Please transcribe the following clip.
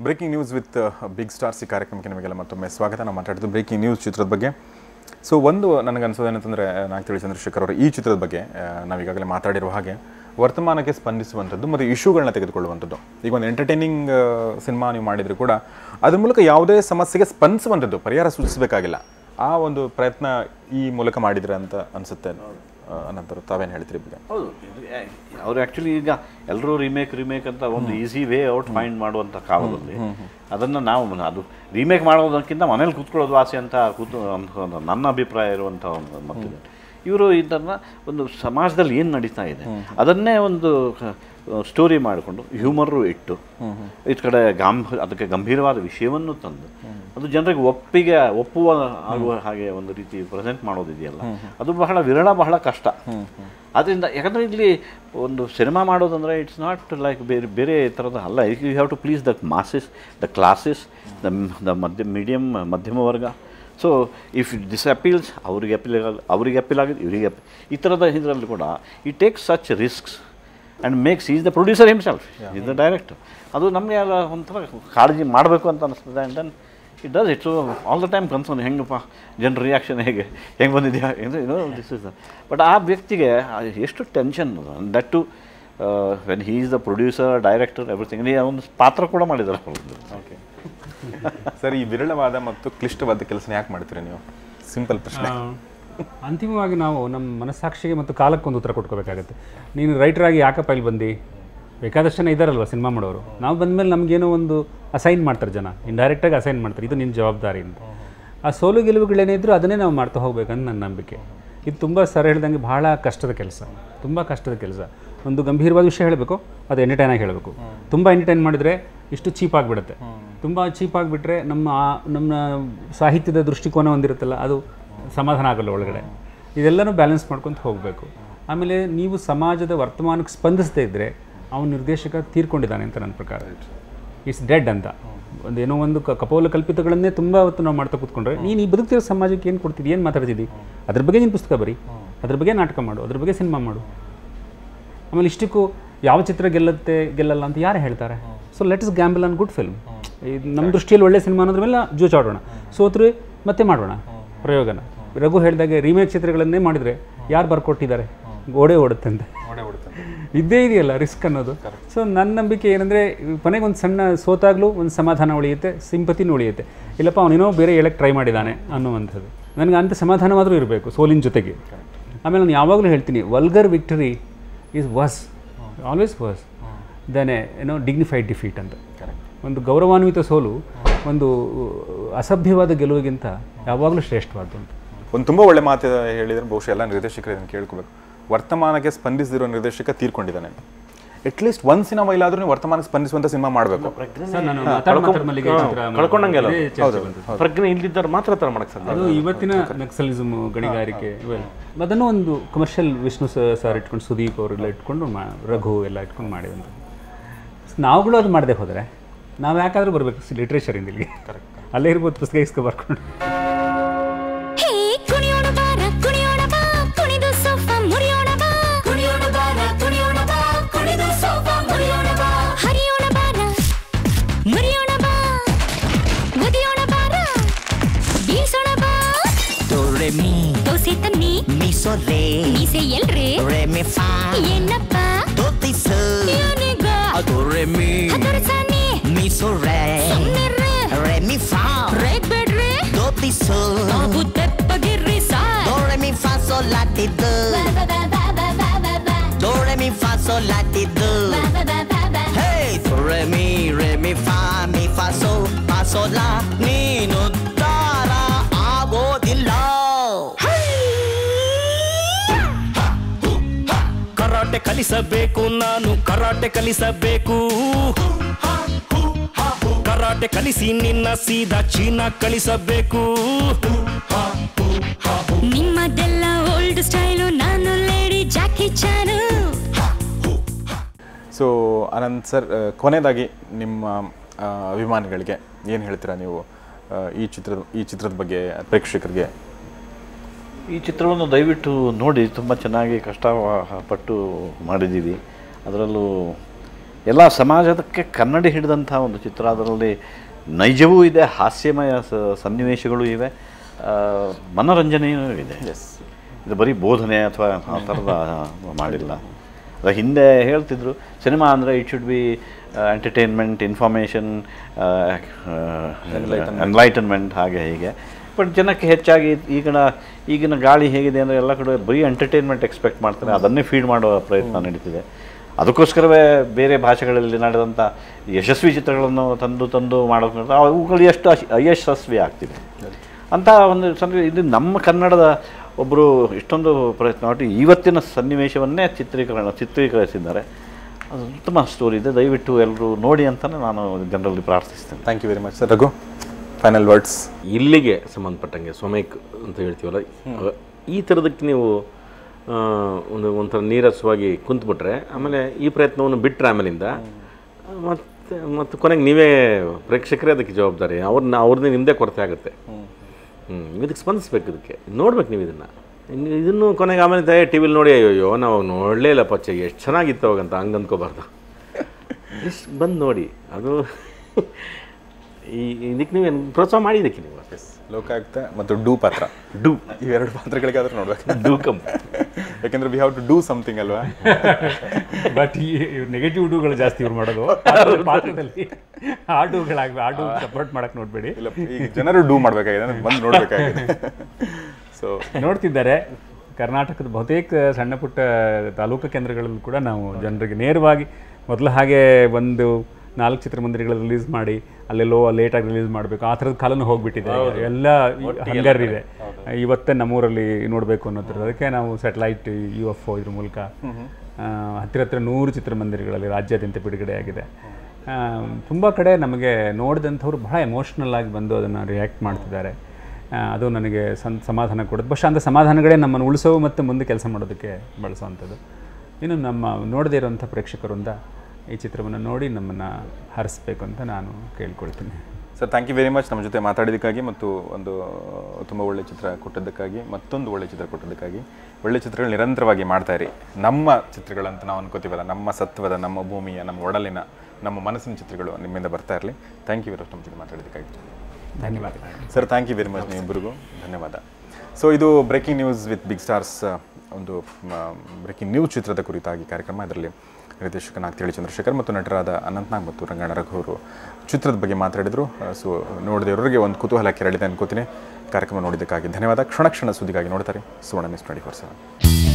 Breaking news with big stars ಈ ಕಾರ್ಯಕ್ರಮಕ್ಕೆ ನಿಮಗೆಲ್ಲ ಮತ್ತೊಮ್ಮೆ ಸ್ವಾಗತ. ನಾವು ಮಾತಾಡ್ತಿದ್ದು ಬ್ರೇಕಿಂಗ್ ನ್ಯೂಸ್ ಚಿತ್ರದ ಬಗ್ಗೆ. ಸೊ ಒಂದು ನನಗನ್ಸೋದೇನಂತಂದರೆ ನಾಗತಿಳಿ ಚಂದ್ರಶೇಖರ್ ಅವರು ಈ ಚಿತ್ರದ ಬಗ್ಗೆ ನಾವೀಗಾಗಲೇ ಮಾತಾಡಿರುವ ಹಾಗೆ ವರ್ತಮಾನಕ್ಕೆ ಸ್ಪಂದಿಸುವಂಥದ್ದು ಮತ್ತು ಇಶ್ಯೂಗಳನ್ನ ತೆಗೆದುಕೊಳ್ಳುವಂಥದ್ದು. ಈಗ ಒಂದು ಎಂಟರ್ಟೈನಿಂಗ್ ಸಿನಿಮಾ ನೀವು ಮಾಡಿದರೂ ಕೂಡ ಅದ್ರ ಮೂಲಕ ಯಾವುದೇ ಸಮಸ್ಯೆಗೆ ಸ್ಪಂದಿಸುವಂಥದ್ದು, ಪರಿಹಾರ ಸೂಚಿಸಬೇಕಾಗಿಲ್ಲ, ಆ ಒಂದು ಪ್ರಯತ್ನ ಈ ಮೂಲಕ ಮಾಡಿದ್ರೆ ಅಂತ ಅನಿಸುತ್ತೆ. ಅನಂತರ ತಾವೇನು ಹೇಳ್ತೀರಿ ಬಗ್ಗೆ? ಹೌದು, ಅವರು ಆ್ಯಕ್ಚುಲಿ ಈಗ ಎಲ್ಲರೂ ರಿಮೇಕ್ ಅಂತ ಒಂದು ಈಸಿ ವೇ ಔಟ್ ಫೈಂಡ್ ಮಾಡುವಂಥ ಕಾಲದಲ್ಲಿ ಅದನ್ನು ನಾವು ಅದು ರೀಮೇಕ್ ಮಾಡೋದಕ್ಕಿಂತ ಮನೇಲಿ ಕೂತ್ಕೊಳ್ಳೋದು ಆಸೆ ಅಂತ ನನ್ನ ಅಭಿಪ್ರಾಯ ಇರುವಂಥ ಒಂದು ಮತ್ತಿದೆ. ಇವರು ಇದನ್ನು ಒಂದು ಸಮಾಜದಲ್ಲಿ ಏನು ನಡೀತಾ ಇದೆ ಅದನ್ನೇ ಒಂದು ಸ್ಟೋರಿ ಮಾಡಿಕೊಂಡು ಹ್ಯೂಮರು ಇಟ್ಟು ಈ ಕಡೆ ಅದಕ್ಕೆ ಗಂಭೀರವಾದ ವಿಷಯವನ್ನು ತಂದು ಅದು ಜನರಿಗೆ ಒಪ್ಪುವ ಆಗುವ ಹಾಗೆ ಒಂದು ರೀತಿ ಪ್ರೆಸೆಂಟ್ ಮಾಡೋದಿದೆಯಲ್ಲ, ಅದು ಬಹಳ ಕಷ್ಟ. ಆದ್ದರಿಂದ ಯಾಕಂದರೆ ಇಲ್ಲಿ ಒಂದು ಸಿನಿಮಾ ಮಾಡೋದಂದರೆ ಇಟ್ಸ್ ನಾಟ್ ಲೈಕ್ ಬೇರೆ ಥರದ ಅಲ್ಲ. You have to please the masses, the classes, the ಮಧ್ಯಮ ವರ್ಗ. ಸೊ ಇಫ್ ದಿಸ್ ಅಪೀಲ್ಸ್ ಅವ್ರಿಗೆ ಅಪೀಲ್ ಆಗಿದೆ, ಇವರಿಗೆ ಈ ಥರದ ಇದರಲ್ಲಿ ಕೂಡ ಈ takes such risks and makes is the producer himself, is the director. ಅದು ನಮಗೆ ಎಲ್ಲ ಒಂಥರ ಕಾಳಜಿ ಮಾಡಬೇಕು ಅಂತ ಅನಿಸ್ತದೆ. And then it does it. So all the time concern ಹೆಂಗಪ್ಪ ಜನರ ರಿಯಾಕ್ಷನ್ ಹೇಗೆ ಬಂದಿದೆಯಾ ದಿಸ್ ಇಸ್ ದ. ಬಟ್ ಆ ವ್ಯಕ್ತಿಗೆ ಎಷ್ಟು tension that to when he is the producer, director, everything. ಒಂದು ಪಾತ್ರ ಕೂಡ ಮಾಡಿದ್ದಾರೆ ಅವರು. ಓಕೆ ಸರ್, ಈ ವಿರಳವಾದ ಮತ್ತು ಕ್ಲಿಷ್ಟವಾದ ಕೆಲಸ ಯಾಕೆ ಮಾಡ್ತೀರಿ ನೀವು? ಸಿಂಪಲ್ ಪ್ರಶ್ನೆ. ಅಂತಿಮವಾಗಿ ನಾವು ನಮ್ಮ ಮನಸ್ಸಾಕ್ಷಿಗೆ ಮತ್ತು ಕಾಲಕ್ಕೊಂದು ಉತ್ತರ ಕೊಟ್ಕೋಬೇಕಾಗತ್ತೆ. ನೀನು ರೈಟರಾಗಿ ಯಾಕಪ್ಪ ಇಲ್ಲಿ ಬಂದು? ಬೇಕಾದಷ್ಟು ಜನ ಇದ್ದಾರಲ್ವ ಸಿನಿಮಾ ಮಾಡೋರು. ನಾವು ಬಂದಮೇಲೆ ನಮಗೇನೋ ಒಂದು ಅಸೈನ್ ಮಾಡ್ತಾರೆ ಜನ, ಇಂಡೈರೆಕ್ಟಾಗಿ ಅಸೈನ್ ಮಾಡ್ತಾರೆ, ಇದು ನಿನ್ನ ಜವಾಬ್ದಾರಿ ಅಂತ. ಆ ಸೋಲು ಗೆಲುವುಗಳೇನೇ ಇದ್ದರೂ ಅದನ್ನೇ ನಾವು ಮಾಡ್ತಾ ಹೋಗ್ಬೇಕಂತ ನನ್ನ ನಂಬಿಕೆ. ಇದು ತುಂಬ ಸರ್ ಹೇಳ್ದಂಗೆ ಭಾಳ ಕಷ್ಟದ ಕೆಲಸ, ತುಂಬ ಕಷ್ಟದ ಕೆಲಸ. ಒಂದು ಗಂಭೀರವಾದ ವಿಷಯ ಹೇಳಬೇಕು, ಅದು ಎಂಟರ್ಟೈನಾಗಿ ಹೇಳಬೇಕು. ತುಂಬ ಎಂಟರ್ಟೈನ್ ಮಾಡಿದರೆ ಇಷ್ಟು ಚೀಪಾಗಿಬಿಡುತ್ತೆ. ತುಂಬ ಚೀಪಾಗಿಬಿಟ್ರೆ ನಮ್ಮ ಸಾಹಿತ್ಯದ ದೃಷ್ಟಿಕೋನ ಹೊಂದಿರುತ್ತಲ್ಲ, ಅದು ಸಮಾಧಾನ ಆಗೋಲ್ಲ ಒಳಗಡೆ. ಇದೆಲ್ಲನೂ ಬ್ಯಾಲೆನ್ಸ್ ಮಾಡ್ಕೊತ ಹೋಗಬೇಕು. ಆಮೇಲೆ ನೀವು ಸಮಾಜದ ವರ್ತಮಾನಕ್ಕೆ ಸ್ಪಂದಿಸದೇ ಇದ್ದರೆ ಅವನ ನಿರ್ದೇಶಕ ತೀರ್ಕೊಂಡಿದ್ದಾನೆ ಅಂತ ನನ್ನ ಪ್ರಕಾರ. ಇಟ್ಸ್ ಡೆಡ್ ಅಂತ ಏನೋ ಒಂದು ಕಪೋಲ ಕಲ್ಪಿತಗಳನ್ನೇ ತುಂಬ ಹೊತ್ತು ನಾವು ಮಾಡ್ತಾ ಕೂತ್ಕೊಂಡ್ರೆ ನೀನು ಈ ಬದುಕ್ತಿರೋ ಸಮಾಜಕ್ಕೆ ಏನು ಕೊಡ್ತಿದ್ದಿ, ಏನು ಮಾತಾಡ್ತಿದ್ದಿ? ಅದ್ರ ಬಗ್ಗೆ ನೀನು ಪುಸ್ತಕ ಬರೀ, ಅದ್ರ ಬಗ್ಗೆ ನಾಟಕ ಮಾಡು, ಅದ್ರ ಬಗ್ಗೆ ಸಿನಿಮಾ ಮಾಡು. ಆಮೇಲೆ ಇಷ್ಟಕ್ಕೂ ಯಾವ ಚಿತ್ರ ಗೆಲ್ಲಲ್ಲ ಅಂತ ಯಾರು ಹೇಳ್ತಾರೆ? So let's gamble on good film. ನಮ್ಮ ದೃಷ್ಟಿಯಲ್ಲಿ ಒಳ್ಳೆ ಸಿನಿಮಾ ಅನ್ನೋದ್ರ ಮೇಲೆ ಜೂಚಾಡೋಣ, ಸೋತ್ರೆ ಮತ್ತೆ ಮಾಡೋಣ ಪ್ರಯೋಗನ. ರಘು ಹೇಳಿದಾಗೆ ರೀಮೇಕ್ ಚಿತ್ರಗಳನ್ನೇ ಮಾಡಿದರೆ ಯಾರು ಬರ್ಕೊಟ್ಟಿದ್ದಾರೆ? ಓಡುತ್ತೆ ಅಂತ ಇದ್ದೇ ಇದೆಯಲ್ಲ ರಿಸ್ಕ್ ಅನ್ನೋದು. ಸೊ ನನ್ನ ನಂಬಿಕೆ ಏನಂದರೆ ಕೊನೆಗೆ ಒಂದು ಸಣ್ಣ ಸೋತಾಗಲೂ ಒಂದು ಸಮಾಧಾನ ಉಳಿಯುತ್ತೆ, ಸಿಂಪತಿನೂ ಉಳಿಯುತ್ತೆ. ಇಲ್ಲಪ್ಪ ಅವನೇನೋ ಬೇರೆ ಹೇಳಕ್ಕೆ ಟ್ರೈ ಮಾಡಿದ್ದಾನೆ ಅನ್ನುವಂಥದ್ದು. ನನಗೆ ಅಂಥ ಸಮಾಧಾನವಾದರೂ ಇರಬೇಕು ಸೋಲಿನ ಜೊತೆಗೆ. ಆಮೇಲೆ ನಾನು ಯಾವಾಗಲೂ ಹೇಳ್ತೀನಿ, vulgar victory is worse, always worse than dignified defeat ಅಂತ. ಒಂದು ಗೌರವಾನ್ವಿತ ಸೋಲು ಒಂದು ಅಸಭ್ಯವಾದ ಗೆಲುವಿಗಿಂತ ಯಾವಾಗಲೂ ಶ್ರೇಷ್ಠವಾದ್ದು ಅಂತ. ಒಂದು ತುಂಬ ಒಳ್ಳೆ ಮಾತು ಹೇಳಿದರೆ ಬಹುಶಃ ಎಲ್ಲ ನಿರ್ದೇಶಕರು ಇದನ್ನು ಕೇಳ್ಕೋಬೇಕು. ವರ್ತಮಾನಕ್ಕೆ ಸ್ಪಂದಿಸಿದಿರೋ ನಿರ್ದೇಶಕ ತೀರ್ಕೊಂಡಿದ್ದಾನೆ. ಅಟ್ಲೀಸ್ಟ್ ಒಂದು ಸಿನಿಮಾ ಇಲ್ಲಾದ್ರೂ ನೀವು ವರ್ತಮಾನಕ್ಕೆ ಸ್ಪಂದಿಸುವಂಥ ಸಿನಿಮಾ ಮಾಡಬೇಕು. ಕಳ್ಕೊಂಡಂಗೆಲ್ಲ ಪ್ರಜ್ಞೆ ಇಲ್ಲಿದ್ದರೆ ಮಾತ್ರ ಥರ ಮಾಡಕ್ಕೆ ಸಾಧ್ಯ. ಅದು ಇವತ್ತಿನ ನಕ್ಸಲಿಸಮ್, ಗಣಿಗಾರಿಕೆ ಇವೆಲ್ಲ ಅದನ್ನು ಒಂದು ಕಮರ್ಷಿಯಲ್ ವಿಷ್ಣು ಸರ್ ಇಟ್ಕೊಂಡು, ಸುದೀಪ್ ಅವರೆಲ್ಲ ಇಟ್ಕೊಂಡು, ರಘು ಎಲ್ಲ ಇಟ್ಕೊಂಡು ಮಾಡಿದಂಥ ನಾವುಗಳು ಅದು ಮಾಡದೆ ಹೋದರೆ ನಾವು ಯಾಕಾದರೂ ಬರಬೇಕು ಲಿಟ್ರೇಚರಿಂದ ಇಲ್ಲಿಗೆ. ಅಲ್ಲೇ ಇರ್ಬೋದು ಪುಸ್ತಕ ಇಸ್ಕೊ ಬರ್ಕೊಂಡು. ನೀನು ದಾರ ಆಗೋದಿಲ್ಲ. ಕರಾಟೆ ಕಲಿಸಬೇಕು ನಾನು, ಕರಾಟೆ ಕಲಿಸಬೇಕು. ಕರಾಟೆ ಕಲಿಸಿ ನಿನ್ನ ಸೀದಾ ಚೀನಾ ಕಳಿಸಬೇಕು. ನಿಮ್ಮದೆಲ್ಲ ಓಲ್ಡ್ ಸ್ಟೈಲು, ನಾನು lady Jackie Chan. So Anant sir, ಕೊನೆಯದಾಗಿ ನಿಮ್ಮ ಅಭಿಮಾನಿಗಳಿಗೆ ಏನು ಹೇಳ್ತೀರಾ ನೀವು ಈ ಚಿತ್ರದ ಬಗ್ಗೆ ಪ್ರೇಕ್ಷಕರಿಗೆ? ಈ ಚಿತ್ರವನ್ನು ದಯವಿಟ್ಟು ನೋಡಿ, ತುಂಬ ಚೆನ್ನಾಗಿ ಕಷ್ಟಪಟ್ಟು ಮಾಡಿದ್ದೀವಿ. ಅದರಲ್ಲೂ ಎಲ್ಲ ಸಮಾಜಕ್ಕೆ ಕನ್ನಡಿ ಹಿಡಿದಂಥ ಒಂದು ಚಿತ್ರ. ಅದರಲ್ಲಿ ನೈಜವೂ ಇದೆ, ಹಾಸ್ಯಮಯ ಸನ್ನಿವೇಶಗಳು ಇವೆ, ಮನೋರಂಜನೆಯೂ ಇದೆ. ಇದು ಬರೀ ಬೋಧನೆ ಅಥವಾ ಆ ಥರದ ಮಾಡಿಲ್ಲ. ಅದು ಹಿಂದೆ ಹೇಳ್ತಿದ್ರು ಸಿನಿಮಾ ಅಂದರೆ it should be entertainment, information, enlightenment ಹಾಗೆ ಹೀಗೆ. ಬಟ್ ಜನಕ್ಕೆ ಹೆಚ್ಚಾಗಿ ಈಗಿನ ಗಾಳಿ ಹೇಗಿದೆ ಅಂದರೆ ಎಲ್ಲ ಕಡೆ ಬರೀ ಎಂಟರ್ಟೈನ್ಮೆಂಟ್ ಎಕ್ಸ್ಪೆಕ್ಟ್ ಮಾಡ್ತಾರೆ, ಅದನ್ನೇ ಫೀಡ್ ಮಾಡುವ ಪ್ರಯತ್ನ ನಡೀತಿದೆ. ಅದಕ್ಕೋಸ್ಕರವೇ ಬೇರೆ ಭಾಷೆಗಳಲ್ಲಿ ನಡೆದಂಥ ಯಶಸ್ವಿ ಚಿತ್ರಗಳನ್ನು ತಂದು ಮಾಡೋದು ಅವುಗಳು ಎಷ್ಟು ಅಯಶಸ್ವಿ ಆಗ್ತಿದೆ ಅಂತ ಒಂದು ಇದು ನಮ್ಮ ಕನ್ನಡದ ಒಬ್ಬರು ಇಷ್ಟೊಂದು ಪ್ರಯತ್ನ ಮಾಡಿ ಇವತ್ತಿನ ಸನ್ನಿವೇಶವನ್ನೇ ಚಿತ್ರೀಕರಿಸಿದ್ದಾರೆ. ಅದು ಉತ್ತಮ ಸ್ಟೋರಿ ಇದೆ, ದಯವಿಟ್ಟು ಎಲ್ಲರೂ ನೋಡಿ ಅಂತಲೇ ನಾನು ಜನರಲ್ಲಿ ಪ್ರಾರ್ಥಿಸ್ತೇನೆ. Thank you very much sir. Raghu, final words. ಇಲ್ಲಿಗೆ ಸಂಬಂಧಪಟ್ಟಂಗೆ ಸ್ವಮೇಕ್ ಅಂತ ಹೇಳ್ತೀವಲ್ಲ, ಈ ಥರದಕ್ಕೆ ನೀವು ಒಂಥರ ನೀರಸವಾಗಿ ಕುಂತ್ಬಿಟ್ರೆ ಆಮೇಲೆ ಈ ಪ್ರಯತ್ನವನ್ನು ಬಿಟ್ಟರೆ ಆಮೇಲಿಂದ ಮತ್ತು ಕೊನೆಗೆ ನೀವೇ ಪ್ರೇಕ್ಷಕರೇ ಅದಕ್ಕೆ ಜವಾಬ್ದಾರಿ, ಅವ್ರನ್ನೇ ನಿಮ್ಮದೇ ಕೊರತೆ ಆಗುತ್ತೆ. ಇದಕ್ಕೆ ಸ್ಪಂದಿಸ್ಬೇಕು, ಇದಕ್ಕೆ ನೋಡ್ಬೇಕು ನೀವು ಇದನ್ನು ಕೊನೆಗೆ ಆಮೇಲೆ ಟಿ ವಿಲಿ ನೋಡಿ ಅಯ್ಯೋ ನಾವು ನೋಡಲೇ ಇಲ್ಲ ಪಚ್ಚೆ ಎಷ್ಟು ಚೆನ್ನಾಗಿತ್ತು ಅವಾಗಂತ ಹಂಗೆ ಅಂದ್ಕೋಬಾರ್ದು. ಬಂದು ನೋಡಿ, ಅದು ಇದಕ್ಕೆ ನೀವು ಪ್ರೋತ್ಸಾಹ ಮಾಡಿ. ಇದಕ್ಕೆ ನೀವು ಲೋಕಾಯುಕ್ತ ಮತ್ತು ಡೂ ಪಾತ್ರ, ಇವೆರಡು ಪಾತ್ರಗಳಿಗಾದ್ರೂ ನೋಡ್ಬೇಕು. ಡೂ ಕಮ್, ಯಾಕೆಂದ್ರೆ we have to do something ಅಲ್ವಾ. ಬಟ್ ಈ ನೆಗೆಟಿವ್ ಡೂಗಳು ಜಾಸ್ತಿ ಇವ್ರು ಮಾಡೋದು ಪಾತ್ರದಲ್ಲಿ. ಆ ಡೂ ಸಪೋರ್ಟ್ ಮಾಡಕ್ಕೆ ನೋಡಬೇಡಿ. ಇಲ್ಲ, ಈಗ ಜನರು ಡೂ ಮಾಡಬೇಕಾಗಿದೆ, ಬಂದು ನೋಡಬೇಕಾಗಿದೆ. ಸೊ ನೋಡ್ತಿದ್ದಾರೆ. ಕರ್ನಾಟಕದ ಬಹುತೇಕ ಸಣ್ಣ ಪುಟ್ಟ ತಾಲೂಕು ಕೇಂದ್ರಗಳಲ್ಲೂ ಕೂಡ ನಾವು ಜನರಿಗೆ ನೇರವಾಗಿ ಮೊದಲು ಹಾಗೆ ಒಂದು 4 ಚಿತ್ರಮಂದಿರಗಳು ರಿಲೀಸ್ ಮಾಡಿ ಅಲ್ಲೆಲ್ಲೋ ಲೇಟಾಗಿ ರಿಲೀಸ್ ಮಾಡಬೇಕು ಆ ಥರದ ಕಾಲನೂ ಹೋಗ್ಬಿಟ್ಟಿದೆ. ಎಲ್ಲ ಹಂಗರ್ ಇದೆ. ಇವತ್ತೇ ನಮ್ಮೂರಲ್ಲಿ ನೋಡಬೇಕು ಅನ್ನೋದ್ರ ಅದಕ್ಕೆ ನಾವು ಸ್ಯಾಟಲೈಟ್ UFO ಇದ್ರ ಮೂಲಕ ಹತ್ತಿರ 100 ಚಿತ್ರಮಂದಿರಗಳಲ್ಲಿ ರಾಜ್ಯಾದ್ಯಂತ ಬಿಡುಗಡೆ ಆಗಿದೆ. ತುಂಬ ಕಡೆ ನಮಗೆ ನೋಡಿದಂಥವ್ರು ಬಹಳ ಎಮೋಷ್ನಲ್ ಆಗಿ ಬಂದು ಅದನ್ನು ರಿಯಾಕ್ಟ್ ಮಾಡ್ತಿದ್ದಾರೆ. ಅದು ನನಗೆ ಸಮಾಧಾನ ಕೊಡೋದು. ಬಹುಶಃ ಅಂಥ ಸಮಾಧಾನಗಳೇ ನಮ್ಮನ್ನು ಉಳಿಸೋ ಮತ್ತು ಮುಂದೆ ಕೆಲಸ ಮಾಡೋದಕ್ಕೆ ಬಳಸೋವಂಥದ್ದು. ಇನ್ನು ನಮ್ಮ ನೋಡದೇ ಇರೋಂಥ ಪ್ರೇಕ್ಷಕರಿಂದ ಈ ಚಿತ್ರವನ್ನು ನೋಡಿ ನಮ್ಮನ್ನು ಹರಿಸ್ಬೇಕು ಅಂತ ನಾನು ಕೇಳ್ಕೊಳ್ತೀನಿ. Sir, thank you very much ನಮ್ಮ ಜೊತೆ ಮಾತಾಡಿದ್ದಕ್ಕಾಗಿ ಮತ್ತು ಒಂದು ತುಂಬ ಒಳ್ಳೆಯ ಚಿತ್ರ ಕೊಟ್ಟಿದ್ದಕ್ಕಾಗಿ, ಮತ್ತೊಂದು ಒಳ್ಳೆಯ ಚಿತ್ರ ಕೊಟ್ಟಿದ್ದಕ್ಕಾಗಿ. ಒಳ್ಳೆಯ ಚಿತ್ರಗಳು ನಿರಂತರವಾಗಿ ಮಾಡ್ತಾಯಿರಿ. ನಮ್ಮ ಚಿತ್ರಗಳಂತ ನಾವು ಅನ್ಕೋತೀವಲ್ಲ, ನಮ್ಮ ಸತ್ವದ, ನಮ್ಮ ಭೂಮಿಯ, ನಮ್ಮ ಒಡಲಿನ, ನಮ್ಮ ಮನಸ್ಸಿನ ಚಿತ್ರಗಳು ನಿಮ್ಮಿಂದ ಬರ್ತಾ ಇರಲಿ. ಥ್ಯಾಂಕ್ ಯು ವೆರಿ ಮಚ್ ನಮ್ಮ ಜೊತೆ ಮಾತಾಡಿದ್ದಕ್ಕಾಗಿ. ಧನ್ಯವಾದ sir. Thank you very much ನಿಮ್ಮಿಬ್ಬರಿಗೂ ಧನ್ಯವಾದ. ಸೊ ಇದು breaking news with big stars, ಒಂದು ಬ್ರೇಕಿಂಗ್ ನ್ಯೂಸ್ ಚಿತ್ರದ ಕುರಿತಾಗಿ ಕಾರ್ಯಕ್ರಮ. ಇದರಲ್ಲಿ ನಿರ್ದೇಶಕನಾಗಿ ತಿಳಿ ಚಂದ್ರಶೇಖರ್ ಮತ್ತು ನಟರಾದ ಅನಂತ್ನಾಗ್ ಮತ್ತು ರಂಗಣ್ಣ ರಘು ಅವರು ಚಿತ್ರದ ಬಗ್ಗೆ ಮಾತಾಡಿದರು. ಸೊ ನೋಡಿದವರಿಗೆ ಒಂದು ಕುತೂಹಲ ಕೆರಳಿದೆ ಅನ್ಕೋತೀನಿ. ಕಾರ್ಯಕ್ರಮ ನೋಡಿದ್ದಕ್ಕಾಗಿ ಧನ್ಯವಾದ. ಕ್ಷಣ ಸುದ್ದಿಗಾಗಿ ನೋಡ್ತಾರೆ ಸುವರ್ಣ ನ್ಯೂಸ್ 24/7.